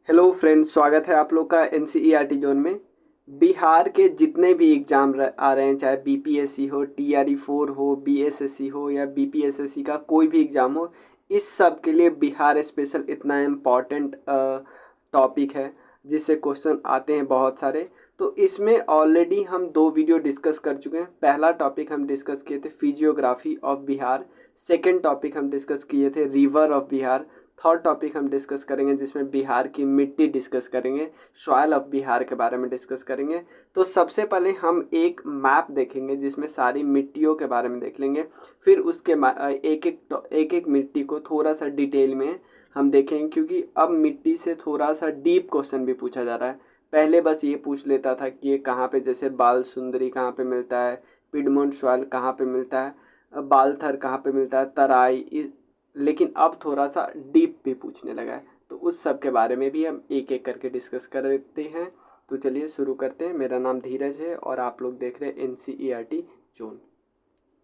Hello friends, स्वागत है आप लोग का एनसीईआरटी जोन में। बिहार के जितने भी एग्ज़ाम आ रहे हैं, चाहे बीपीएससी हो, टीआरई 4 हो, बीएसएससी हो या बीपीएसएससी का कोई भी एग्ज़ाम हो, इस सब के लिए बिहार स्पेशल इतना इम्पॉर्टेंट टॉपिक है जिससे क्वेश्चन आते हैं बहुत सारे। तो इसमें ऑलरेडी हम 2 वीडियो डिस्कस कर चुके हैं। पहला टॉपिक हम डिस्कस किए थे physiography of Bihar, second topic हम डिस्कस किए थे river of Bihar, third topic हम डिस्कस करेंगे जिसमें बिहार की मिट्टी डिस्कस करेंगे, सॉइल ऑफ बिहार के बारे में डिस्कस करेंगे। तो सबसे पहले हम एक मैप देखेंगे जिसमें सारी मिट्टियों के बारे में देख लेंगे। फिर उसके एक एक मिट्टी को थोड़ा सा डिटेल में हम देखेंगे, क्योंकि अब मिट्टी से थोड़ा सा डीप क्वेश्चन भी पूछा जा रहा है। पहले बस ये पूछ लेता था कि ये कहाँ पे, जैसे बाल सुंदरी कहाँ पे मिलता है, पिडमोंट सॉइल कहाँ पे मिलता है, बालथर कहाँ पे मिलता है, तराई, लेकिन अब थोड़ा सा डीप भी पूछने लगा है। तो उस सब के बारे में भी हम एक एक करके डिस्कस कर देते हैं। तो चलिए शुरू करते हैं। मेरा नाम धीरज है और आप लोग देख रहे हैं एनसीईआरटी जोन।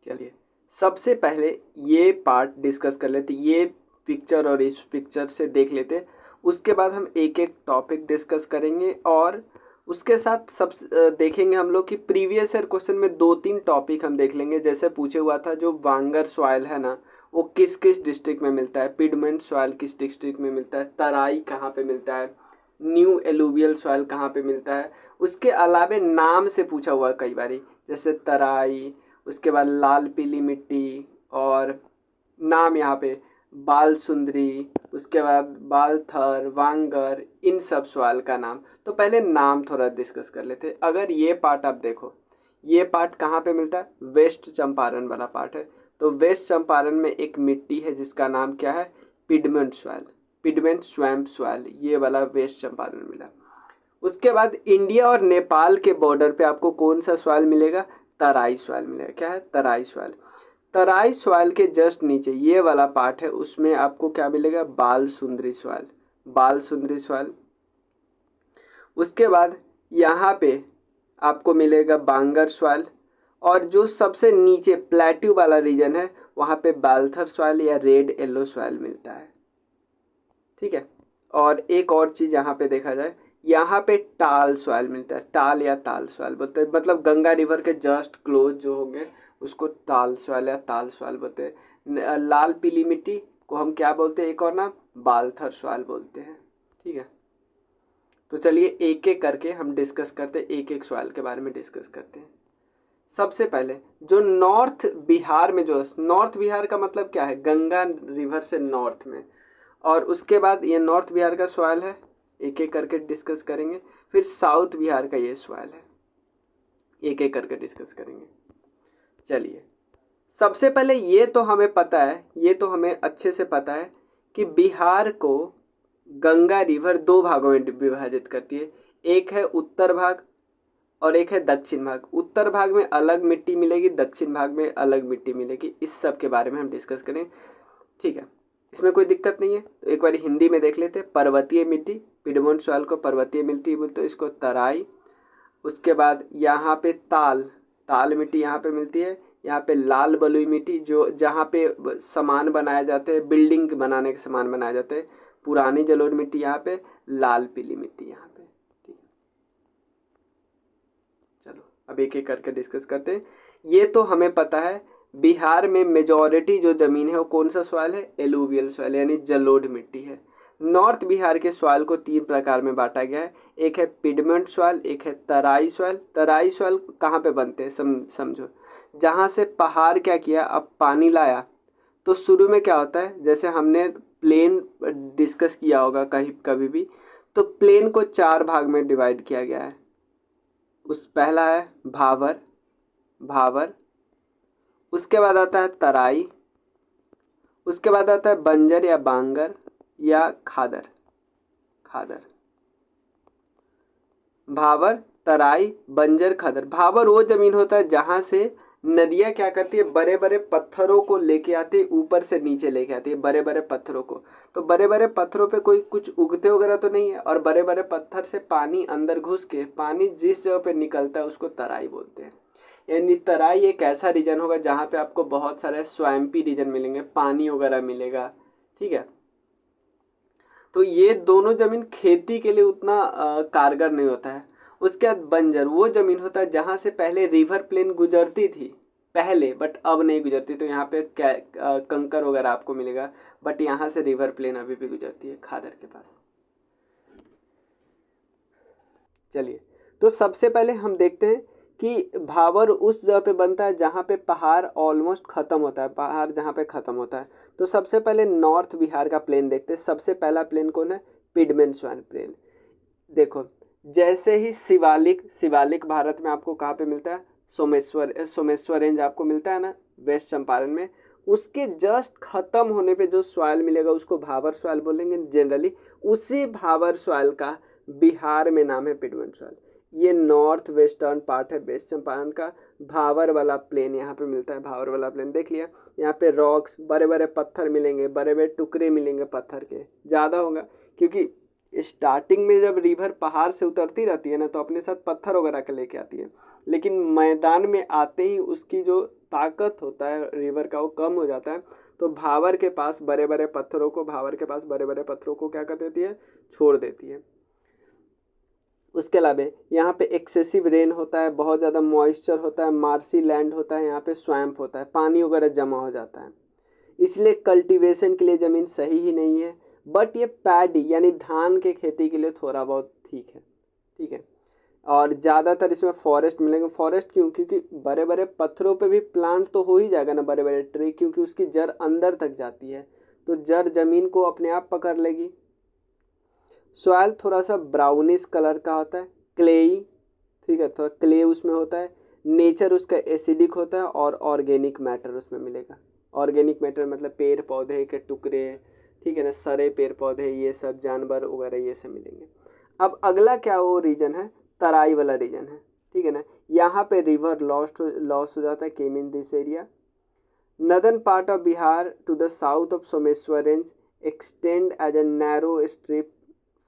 चलिए सबसे पहले ये पार्ट डिस्कस कर लेते, ये पिक्चर और इस पिक्चर से देख लेते। उसके बाद हम एक एक टॉपिक डिस्कस करेंगे और उसके साथ सब देखेंगे हम लोग कि प्रीवियस ईयर क्वेश्चन में 2-3 टॉपिक हम देख लेंगे। जैसे पूछे हुआ था जो वांगर सॉइल है ना, वो किस किस डिस्ट्रिक्ट में मिलता है, पिडमेंट सॉइल किस डिस्ट्रिक्ट में मिलता है, तराई कहाँ पे मिलता है, न्यू एलुवियल सॉइल कहाँ पे मिलता है। उसके अलावे नाम से पूछा हुआ कई बारी, जैसे तराई, उसके बाद लाल पीली मिट्टी, और नाम यहाँ पे बाल सुंदरी, उसके बाद बालथर, वांगर, इन सब सवाल का नाम। तो पहले नाम थोड़ा डिस्कस कर लेते। अगर ये पार्ट आप देखो, ये पार्ट कहाँ पे मिलता है, वेस्ट चंपारण वाला पार्ट है। तो वेस्ट चंपारण में एक मिट्टी है जिसका नाम क्या है, पिडमेंट सॉइल, पिडमेंट स्वैम्प सॉइल, ये वाला वेस्ट चंपारण मिला। उसके बाद इंडिया और नेपाल के बॉर्डर पे आपको कौन सा सॉइल मिलेगा, तराई सॉइल मिलेगा। क्या है, तराई सॉइल। तराई सॉइल के जस्ट नीचे ये वाला पार्ट है, उसमें आपको क्या मिलेगा, बाल सुंदरी सॉइल, बाल सुंदरी सॉइल। उसके बाद यहाँ पे आपको मिलेगा बांगर सॉइल, और जो सबसे नीचे प्लेट्यू वाला रीजन है वहाँ पे बालथर सॉइल या रेड येलो सॉइल मिलता है। ठीक है। और एक और चीज़ यहाँ पे देखा जाए, यहाँ पे टाल सॉइल मिलता है, टाल या ताल सॉइल बोलते हैं, मतलब गंगा रिवर के जस्ट क्लोज जो होंगे उसको टाल सॉइल या ताल सॉइल बोलते हैं। लाल पीली मिट्टी को हम क्या बोलते हैं, एक और नाम बालथर सॉइल बोलते हैं। ठीक है। तो चलिए एक एक करके हम डिस्कस करते हैं, एक एक सॉइल के बारे में डिस्कस करते हैं। सबसे पहले जो नॉर्थ बिहार में, जो नॉर्थ बिहार का मतलब क्या है, गंगा रिवर से नॉर्थ में, और उसके बाद ये नॉर्थ बिहार का सॉइल है, एक एक करके डिस्कस करेंगे। फिर साउथ बिहार का ये सॉइल है, एक एक करके डिस्कस करेंगे। चलिए सबसे पहले ये तो हमें पता है, ये तो हमें अच्छे से पता है कि बिहार को गंगा रिवर 2 भागों में विभाजित करती है। एक है उत्तर भाग और एक है दक्षिण भाग। उत्तर भाग में अलग मिट्टी मिलेगी, दक्षिण भाग में अलग मिट्टी मिलेगी। इस सब के बारे में हम डिस्कस करें। ठीक है, इसमें कोई दिक्कत नहीं है। तो एक बार हिंदी में देख लेते हैं। पर्वतीय मिट्टी, पिडमोंट सॉइल को पर्वतीय मिट्टी बोलते हैं, इसको तराई। उसके बाद यहाँ पे ताल, ताल मिट्टी यहाँ पे मिलती है। यहाँ पे लाल बलुई मिट्टी, जो जहाँ पे सामान बनाए जाते हैं, बिल्डिंग बनाने के सामान बनाए जाते हैं। पुरानी जलोढ़ मिट्टी यहाँ पे, लाल पीली मिट्टी यहाँ पे। ठीक है, चलो अब एक एक करके डिस्कस करते हैं। ये तो हमें पता है बिहार में मेजॉरिटी जो ज़मीन है वो कौन सा सॉइल है, एलुवियल सॉइल यानी जलोढ़ मिट्टी है। नॉर्थ बिहार के सॉइल को 3 प्रकार में बांटा गया है। एक है पिडमेंट सॉइल, एक है तराई सॉइल। तराई सॉइल कहाँ पे बनते हैं, समझो, जहाँ से पहाड़ क्या किया, अब पानी लाया। तो शुरू में क्या होता है, जैसे हमने प्लेन डिस्कस किया होगा कहीं कभी भी, तो प्लेन को 4 भाग में डिवाइड किया गया है। उस पहला है भावर, भावर। उसके बाद आता है तराई। उसके बाद आता है बंजर या बांगर या खादर, खादर। भावर, तराई, बंजर, खादर। भावर वो जमीन होता है जहाँ से नदियाँ क्या करती है, बड़े बड़े पत्थरों को लेके आती है, ऊपर से नीचे लेके आती है बड़े बड़े पत्थरों को। तो बड़े बड़े पत्थरों पे कोई कुछ उगते वगैरह तो नहीं है, और बड़े बड़े पत्थर से पानी अंदर घुस के पानी जिस जगह पे निकलता है उसको तराई बोलते हैं। यानी तराई एक ऐसा रीजन होगा जहाँ पे आपको बहुत सारे स्वैम्पी रीजन मिलेंगे, पानी वगैरह मिलेगा। ठीक है। तो ये दोनों ज़मीन खेती के लिए उतना कारगर नहीं होता है। उसके बाद बंजर वो ज़मीन होता है जहाँ से पहले रिवर प्लेन गुजरती थी पहले, बट अब नहीं गुजरती, तो यहाँ पे कंकर वगैरह आपको मिलेगा, बट यहाँ से रिवर प्लेन अभी भी गुजरती है खादर के पास। चलिए, तो सबसे पहले हम देखते हैं कि भावर उस जगह पे बनता है जहाँ पे पहाड़ ऑलमोस्ट ख़त्म होता है, पहाड़ जहाँ पे ख़त्म होता है। तो सबसे पहले नॉर्थ बिहार का प्लेन देखते हैं। सबसे पहला प्लेन कौन है? पिडमेन स्वान प्लेन। देखो, जैसे ही शिवालिक भारत में आपको कहाँ पे मिलता है? सोमेश्वर रेंज आपको मिलता है ना, वेस्ट चंपारण में। उसके जस्ट खत्म होने पे जो सॉइल मिलेगा उसको भावर सॉइल बोलेंगे जनरली। उसी भावर सॉइल का बिहार में नाम है पिडमेन सॉइल। ये नॉर्थ वेस्टर्न पार्ट है वेस्ट चंपारण का। भावर वाला प्लेन यहाँ पे मिलता है। भावर वाला प्लेन देख लिया। यहाँ पे रॉक्स, बड़े बड़े पत्थर मिलेंगे, बड़े बड़े टुकड़े मिलेंगे पत्थर के, ज़्यादा होगा क्योंकि स्टार्टिंग में जब रिवर पहाड़ से उतरती रहती है ना, तो अपने साथ पत्थर वगैरह के लेके आती है, लेकिन मैदान में आते ही उसकी जो ताकत होता है रिवर का वो कम हो जाता है। तो भावर के पास बड़े बड़े पत्थरों को क्या कर देती है? छोड़ देती है। उसके अलावा यहाँ पे एक्सेसिव रेन होता है, बहुत ज़्यादा मॉइस्चर होता है, मार्सी लैंड होता है, यहाँ पे स्वैम्प होता है, पानी वगैरह जमा हो जाता है, इसलिए कल्टीवेशन के लिए ज़मीन सही ही नहीं है। बट ये पैडी यानी धान के खेती के लिए थोड़ा बहुत ठीक है। और ज़्यादातर इसमें फॉरेस्ट मिलेंगे। फॉरेस्ट क्यों? क्योंकि बड़े बड़े पत्थरों पे भी प्लांट तो हो ही जाएगा ना, बड़े बड़े ट्री, क्योंकि उसकी जड़ अंदर तक जाती है, तो जड़ ज़मीन को अपने आप पकड़ लेगी। सॉइल थोड़ा सा ब्राउनिश कलर का होता है, क्लेई, ठीक है, थोड़ा क्ले उसमें होता है। नेचर उसका एसिडिक होता है और ऑर्गेनिक मैटर उसमें मिलेगा। ऑर्गेनिक मैटर मतलब पेड़ पौधे के टुकड़े, ठीक है ना, सरे पेड़ पौधे, ये सब जानवर वगैरह ये सब मिलेंगे। अब अगला क्या वो रीजन है? तराई वाला रीजन है, ठीक है ना। यहाँ पे रिवर लॉस हो जाता है, came in this area. Northern part of Bihar to the south of Someshwar range extend as a narrow strip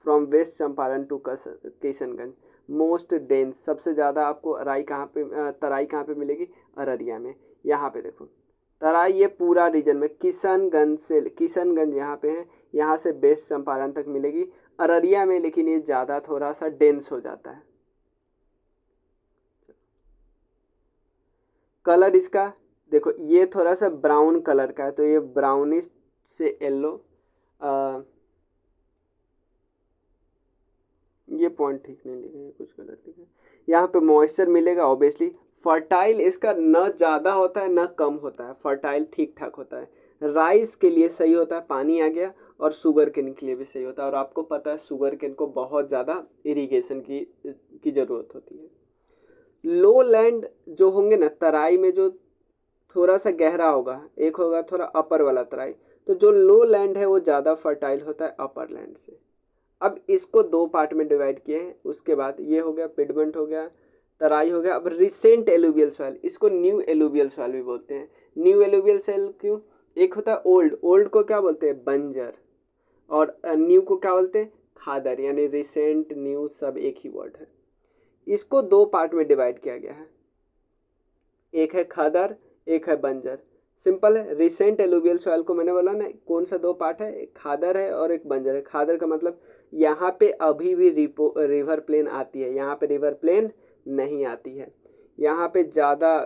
from west Champaran to Kishanganj. Most dense, सबसे ज़्यादा आपको तराई कहाँ पे मिलेगी? अररिया में। यहाँ पे देखो तराई, ये पूरा रीजन में किशनगंज यहाँ पे है, यहाँ से वेस्ट चंपारण तक मिलेगी अररिया में, लेकिन ये ज़्यादा थोड़ा सा डेंस हो जाता है। कलर इसका देखो, ये थोड़ा सा ब्राउन कलर का है, तो ये ब्राउनिश से येलो, ये पॉइंट ठीक नहीं लिखे हैं, कुछ गलत लिखे हैं। यहाँ पे मॉइस्चर मिलेगा ऑब्वियसली। फर्टाइल इसका न ज़्यादा होता है न कम होता है, फर्टाइल ठीक ठाक होता है। राइस के लिए सही होता है, पानी आ गया, और शुगर केन के लिए भी सही होता है। और आपको पता है शुगर केन को बहुत ज़्यादा इरिगेशन की ज़रूरत होती है। लो लैंड जो होंगे ना, तराई में जो थोड़ा सा गहरा होगा, एक होगा थोड़ा अपर वाला तराई, तो जो लो लैंड है वो ज़्यादा फर्टाइल होता है अपर लैंड से। अब इसको दो पार्ट में डिवाइड किए हैं। उसके बाद ये हो गया पिडमेंट हो गया, तराई हो गया। अब रिसेंट एलुवियल सॉइल, इसको न्यू एलुवियल सॉइल भी बोलते हैं। न्यू एलुवियल सॉइल क्यों? एक होता है ओल्ड को क्या बोलते हैं? बंजर, और न्यू को क्या बोलते हैं? खादर, यानी रिसेंट न्यू सब एक ही वर्ड है। इसको दो पार्ट में डिवाइड किया गया है, एक है खादर, एक है बंजर। सिंपल है। रिसेंट एलुवियल सॉइल को मैंने बोला ना, कौन सा दो पार्ट है? एक खादर है और एक बंजर है। खादर का मतलब यहाँ पे अभी भी रिवर प्लेन आती है, यहाँ पे रिवर प्लेन नहीं आती है, यहाँ पे ज़्यादा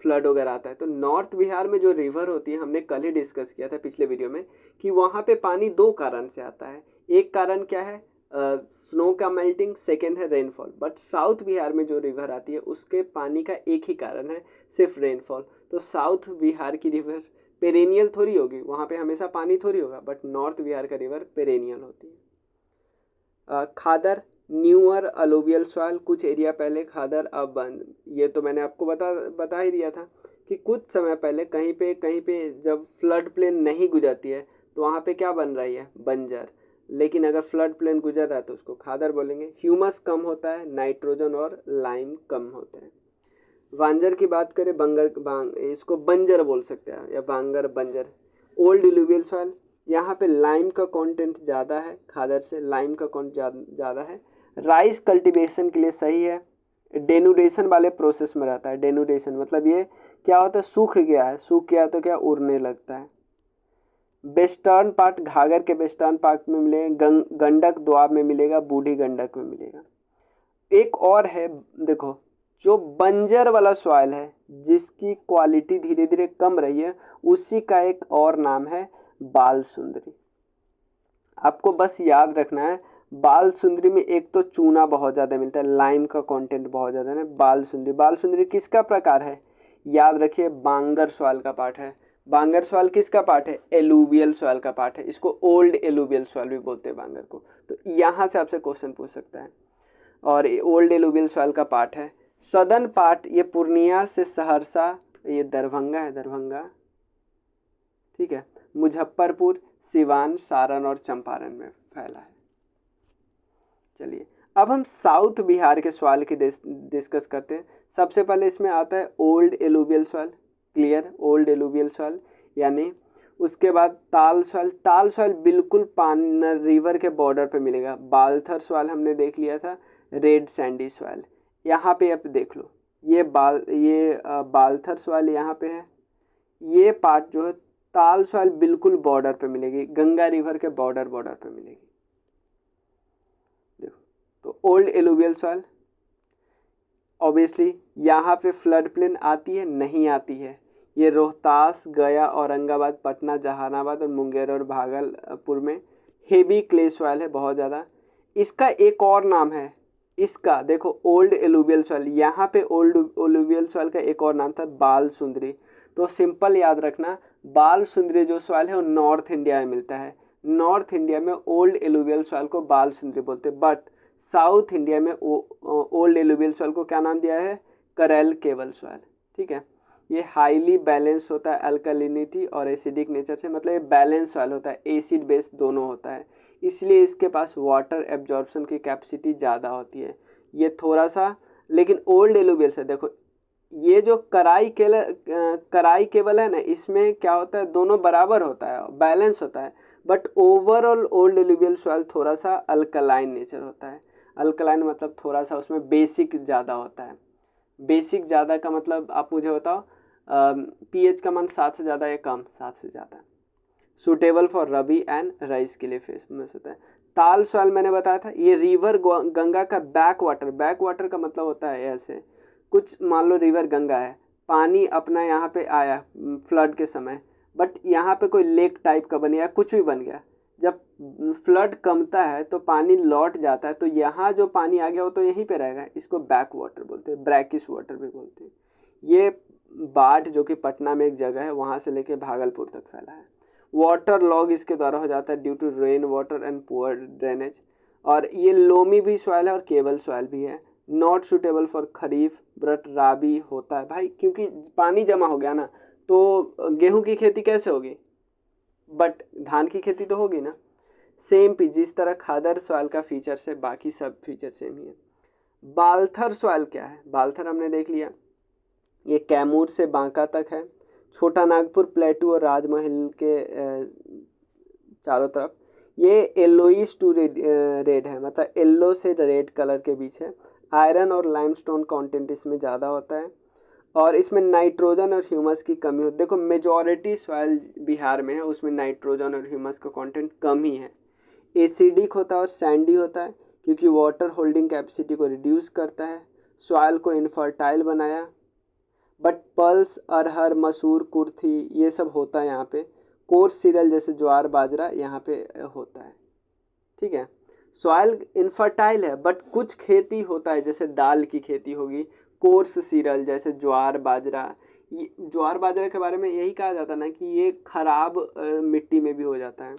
फ्लड वगैरह आता है। तो नॉर्थ बिहार में जो रिवर होती है, हमने कल ही डिस्कस किया था पिछले वीडियो में, कि वहाँ पे पानी दो कारण से आता है। एक कारण क्या है? स्नो का मेल्टिंग, सेकेंड है रेनफॉल। बट साउथ बिहार में जो रिवर आती है उसके पानी का एक ही कारण है, सिर्फ रेनफॉल। तो साउथ बिहार की रिवर पेरेनियल थोड़ी होगी, वहाँ पे हमेशा पानी थोड़ी होगा, बट नॉर्थ बिहार का रिवर पेरेनियल होती है। खादर न्यूअर अलुवियल सॉइल, कुछ एरिया पहले खादर अब बंद। ये तो मैंने आपको बता ही दिया था कि कुछ समय पहले कहीं पे जब फ्लड प्लेन नहीं गुजरती है तो वहाँ पे क्या बन रही है? बंजर। लेकिन अगर फ्लड प्लेन गुजर रहा है तो उसको खादर बोलेंगे। ह्यूमस कम होता है, नाइट्रोजन और लाइम कम होते हैं। बांजर की बात करें, इसको बंजर बोल सकते हैं, या बांगर बंजर। ओल्ड एलुवियल सॉइल, यहाँ पे लाइम का कंटेंट ज़्यादा है, खादर से लाइम का कंटेंट ज़्यादा है। राइस कल्टीवेशन के लिए सही है। डेनुडेशन वाले प्रोसेस में रहता है। डेनुडेशन मतलब ये क्या होता है? सूख गया है तो क्या उड़ने लगता है। वेस्टर्न पार्ट घाघर के वेस्टर्न पार्ट में मिलेगा, गंडक दोआब में मिलेगा, बूढ़ी गंडक में मिलेगा। एक और है देखो, जो बंजर वाला सॉइल है जिसकी क्वालिटी धीरे धीरे कम रही है, उसी का एक और नाम है बाल सुंदरी। आपको बस याद रखना है, बाल सुंदरी में एक तो चूना बहुत ज़्यादा मिलता है, लाइम का कंटेंट बहुत ज़्यादा है। बाल सुंदरी किसका प्रकार है, याद रखिए बांगर सॉइल का पार्ट है। बांगर सॉइल किसका पार्ट है, एलुवियल सॉइल का पार्ट है। इसको ओल्ड एलुवियल सॉइल भी बोलते हैं बांगर को। तो यहाँ से आपसे क्वेश्चन पूछ सकता है, और ओल्ड एलुवियल सॉइल का पार्ट है। सदर्न पार्ट ये पूर्णिया से सहरसा, ये दरभंगा है, दरभंगा, ठीक है, मुजफ्फरपुर, सिवान, सारण और चंपारण में फैला है। चलिए अब हम साउथ बिहार के सॉइल की डिस्कस करते हैं। सबसे पहले इसमें आता है old alluvial soil, clear, old alluvial soil, यानी उसके बाद ताल सॉइल। ताल सॉइल बिल्कुल पानी रिवर के बॉर्डर पे मिलेगा। बालथर सॉइल हमने देख लिया था, रेड सैंडी सॉइल। यहाँ पे आप देख लो, ये बालथर सॉइल यहाँ पे है। ये पार्ट जो है ताल सॉइल बिल्कुल बॉर्डर पे मिलेगी, गंगा रिवर के बॉर्डर पे मिलेगी। देखो, तो ओल्ड एलुवियल सॉइल ऑब्वियसली यहाँ पे फ्लड प्लेन आती है, नहीं आती है। ये रोहतास, गया, औरंगाबाद, पटना, जहानाबाद और मुंगेर और भागलपुर में हेवी क्ले सॉइल है बहुत ज़्यादा। इसका एक और नाम है, इसका देखो ओल्ड एलुवियल सॉइल, यहाँ पे ओल्ड एलुवियल सॉइल का एक और नाम था बाल सुंदरी। तो सिंपल याद रखना, बाल सुंदरी जो सॉइल है वो नॉर्थ इंडिया में मिलता है। नॉर्थ इंडिया में ओल्ड एलुवियल सॉइल को बाल सुंदरी बोलते हैं, बट साउथ इंडिया में ओल्ड एलुवियल सॉइल को क्या नाम दिया है, करैल केबल सॉइल, ठीक है। ये हाईली बैलेंस होता है अल्कलिनिटी और एसिडिक नेचर से, मतलब ये बैलेंस सॉइल होता है, एसिड बेस दोनों होता है, इसलिए इसके पास वाटर एब्जॉर्प्शन की कैपेसिटी ज़्यादा होती है। ये थोड़ा सा, लेकिन ओल्ड एलुवियल से देखो, ये जो कराई केबल है ना, इसमें क्या होता है, दोनों बराबर होता है, बैलेंस होता है, but overall old alluvial soil थोड़ा सा अल्कलाइन नेचर होता है। अल्कलाइन मतलब थोड़ा सा उसमें बेसिक ज़्यादा होता है। बेसिक ज़्यादा का मतलब आप मुझे बताओ, पीएच का मान 7 से ज़्यादा या कम, 7 से ज़्यादा। Suitable for rabi and rice के लिए फेमस होता है। ताल सॉइल मैंने बताया था, ये रिवर गंगा का बैक वाटर का मतलब होता है ऐसे, कुछ मान लो रिवर गंगा है, पानी अपना यहाँ पे आया फ्लड के समय, बट यहाँ पे कोई लेक टाइप का बन गया, कुछ भी बन गया, जब फ्लड कमता है तो पानी लौट जाता है, तो यहाँ जो पानी आ गया वो तो यहीं पे रहेगा, इसको बैक वाटर बोलते हैं, ब्रैकिश वाटर भी बोलते हैं। ये बाढ़ जो कि पटना में एक जगह है, वहाँ से लेके भागलपुर तक फैला है। वाटर लॉग इसके द्वारा हो जाता है due to rain water and poor drainage. और ये लोमी भी सॉइल है और केबल सॉइल भी है। Not suitable for kharif but rabi होता है भाई, क्योंकि पानी जमा हो गया ना, तो गेहूं की खेती कैसे होगी, बट धान की खेती तो होगी ना। सेम भी जिस तरह खादर सॉइल का फीचर से बाकी सब फीचर सेम ही है। बालथर सॉइल क्या है, बालथर हमने देख लिया, ये कैमूर से बांका तक है, छोटा नागपुर प्लेटू और राजमहल के चारों तरफ। ये येलोइश टू रेड है, मतलब येलो से रेड कलर के बीच है। आयरन और लाइमस्टोन कंटेंट इसमें ज़्यादा होता है, और इसमें नाइट्रोजन और ह्यूमस की कमी होती है। देखो मेजॉरिटी सॉइल बिहार में है, उसमें नाइट्रोजन और ह्यूमस का कंटेंट कम ही है। एसिडिक होता है और सैंडी होता है, क्योंकि वाटर होल्डिंग कैपेसिटी को रिड्यूस करता है, सॉइल को इनफर्टाइल बनाया। बट पल्स, अरहर, मसूर, कुर्थी ये सब होता है यहाँ पे। कोर्स सीरियल जैसे ज्वार बाजरा यहाँ पे होता है, ठीक है। सॉइल इनफर्टाइल है, बट कुछ खेती होता है, जैसे दाल की खेती होगी, कोर्स सीरियल जैसे ज्वार बाजरा। ज्वार बाजरा के बारे में यही कहा जाता है ना कि ये खराब मिट्टी में भी हो जाता है।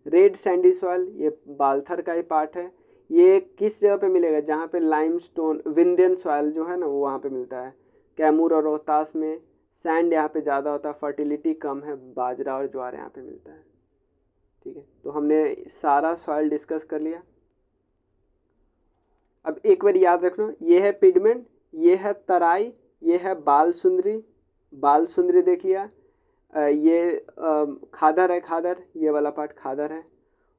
रेड सैंडी सॉइल ये बालथर का ही पार्ट है। ये किस जगह पे मिलेगा, जहाँ पे लाइमस्टोन विंध्यन सॉइल जो है ना वो वहाँ पे मिलता है। कैमूर और रोहतास में सैंड यहाँ पे ज़्यादा होता है, फर्टिलिटी कम है, बाजरा और ज्वार यहाँ पे मिलता है, ठीक है। तो हमने सारा सॉइल डिस्कस कर लिया। अब एक बार याद रखना, ये है पिगमेंट, ये है तराई, ये है बाल सुंदरी देख लिया। ये खादर है, खादर ये वाला पार्ट खादर है।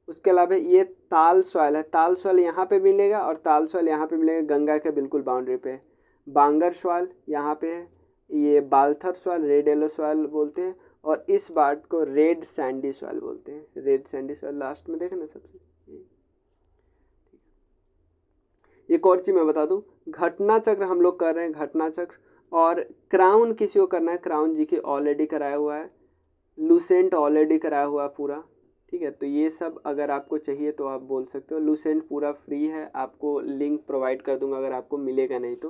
उसके अलावा ये ताल सॉइल है, ताल सॉइल यहाँ पे मिलेगा और ताल सॉइल यहाँ पे मिलेगा, गंगा के बिल्कुल बाउंड्री पे। बांगर सॉइल यहाँ पे है। ये बालथर सॉइल रेड येलो सॉइल बोलते हैं, और इस पार्ट को रेड सैंडी सॉइल बोलते हैं। रेड सैंडी सॉइल लास्ट में देखें ना सबसे। एक और चीज़ मैं बता दूं, घटना चक्र हम लोग कर रहे हैं, घटना चक्र, और क्राउन किसी को करना है, क्राउन जी की ऑलरेडी कराया हुआ है, लूसेंट ऑलरेडी कराया हुआ है पूरा, ठीक है। तो ये सब अगर आपको चाहिए तो आप बोल सकते हो। लूसेंट पूरा फ्री है, आपको लिंक प्रोवाइड कर दूंगा अगर आपको मिलेगा नहीं तो,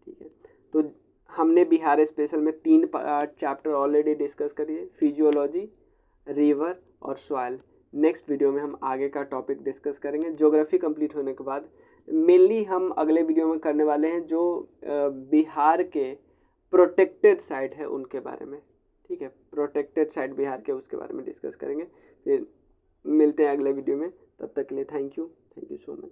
ठीक है। तो हमने बिहार स्पेशल में 3 चैप्टर ऑलरेडी डिस्कस करिए, फिजियोलॉजी, रिवर और सॉइल। नेक्स्ट वीडियो में हम आगे का टॉपिक डिस्कस करेंगे। ज्योग्राफी कंप्लीट होने के बाद मेनली हम अगले वीडियो में करने वाले हैं जो बिहार के प्रोटेक्टेड साइट है उनके बारे में, ठीक है। प्रोटेक्टेड साइट बिहार के, उसके बारे में डिस्कस करेंगे। फिर मिलते हैं अगले वीडियो में, तब तक के लिए थैंक यू सो मच।